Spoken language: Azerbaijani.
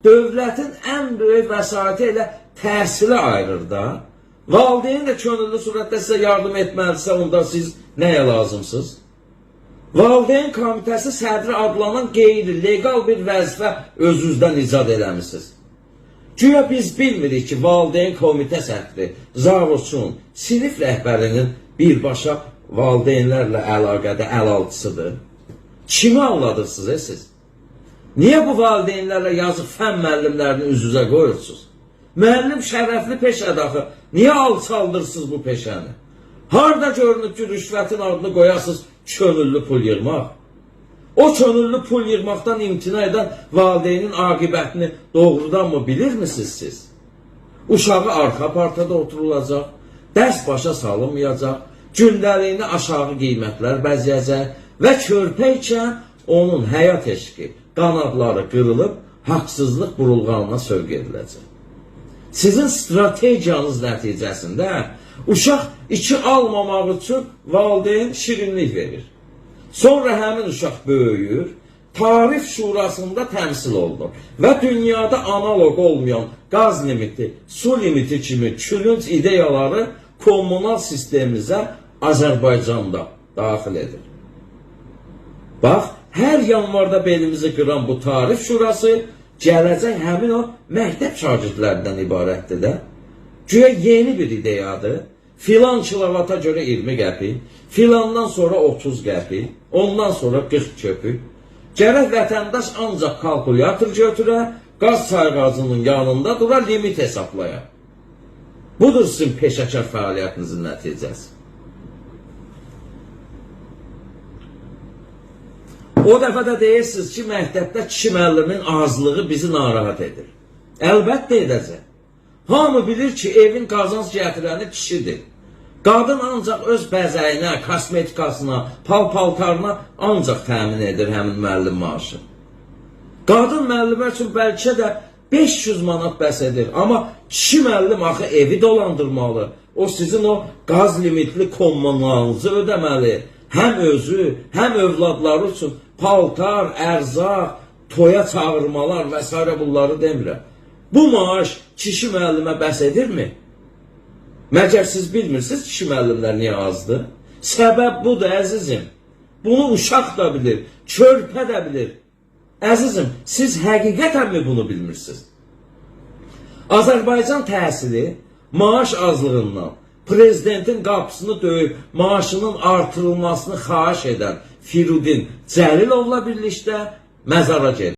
dövlətin ən böyük vəsaiti elə təhsili ayırır da. Valideyn də könüllü surətdə sizə yardım etməlisə, onda siz nəyə lazımsınız? Valideyn komitəsi sədri adlanan qeyri-legal bir vəzifə özünüzdən icad eləmişsiniz. Güya biz bilmirik ki, valideyn komitə sədri, zavodçunun, sinif rəhbərinin birbaşa valideynlərlə əlaqədə əlaltısıdır. Kimi anladırsınız siz? Niyə bu valideynlərlə yazıq fən müəllimlərini üz-üzə qoyursunuz? Müəllim şərəfli peşədir axı. Niyə alçaldırsınız bu peşəni? Harada görünüb ki, rüşvətin adını qoyasınız könüllü pul yığmaq? O könüllü pul yığmaqdan imtina edən valideynin aqibətini doğrudan mı bilirmisiniz siz? Uşağı arxa partada oturulacaq, dərs başa salınmayacaq, gündəliyini aşağı qiymətlər bəzəyəcək və körpəykən onun həyat eşqi, qanadları qırılıb, haqsızlıq burulğanına sövq ediləcək. Sizin strategiyanız nəticəsində uşaq içi almamaq üçün valideyn şirinlik verir. Sonra həmin uşaq böyüyür, tarif şurasında təmsil olunur və dünyada analog olmayan qaz limiti, su limiti kimi külünc ideyaları kommunal sistemimizə Azərbaycanda daxil edir. Bax, hər yanvarda belimizi qıran bu tarif şurası gələcək həmin o məktəb şagirdlərindən ibarətdir də. Güya yeni bir ideyadır. Filan kilovata görə 20 qəpik, filandan sonra 30 qəpik, ondan sonra 40 köpük. Gərək vətəndaş ancaq kalkulyator götürə, qaz sayğacının yanında dura limit hesablaya. Budur sizin peşəkar fəaliyyətinizin nəticəsi. O dəfə də deyirsiniz ki, məktəbdə kişi müəllimin azlığı bizi narahat edir. Əlbəttə edəcək. Hamı bilir ki, evin qazanc gətirəni kişidir. Qadın ancaq öz bəzəyinə, kosmetikasına, pal-paltarına ancaq təmin edir həmin müəllim maaşı. Qadın müəllimə üçün bəlkə də 500 manat bəs edir. Amma kişi müəllim axı evi dolandırmalı. O sizin o qaz limitli kommunalınızı ödəməli. Həm özü, həm övladları üçün paltar, ərzaq, toya çağırmalar və s. bunları demirəm. Bu maaş kişi müəllimə bəs edirmi? Məgər siz bilmirsiniz kişi müəllimlər niyə azdır? Səbəb budur əzizim. Bunu uşaq da bilir, körpə də bilir. Əzizim, siz həqiqətənmi bunu bilmirsiniz? Azərbaycan təhsili maaş azlığından, prezidentin qapısını döyüb maaşının artırılmasını xahiş edən Firudin Cəlilovla birlikdə məzara gedir.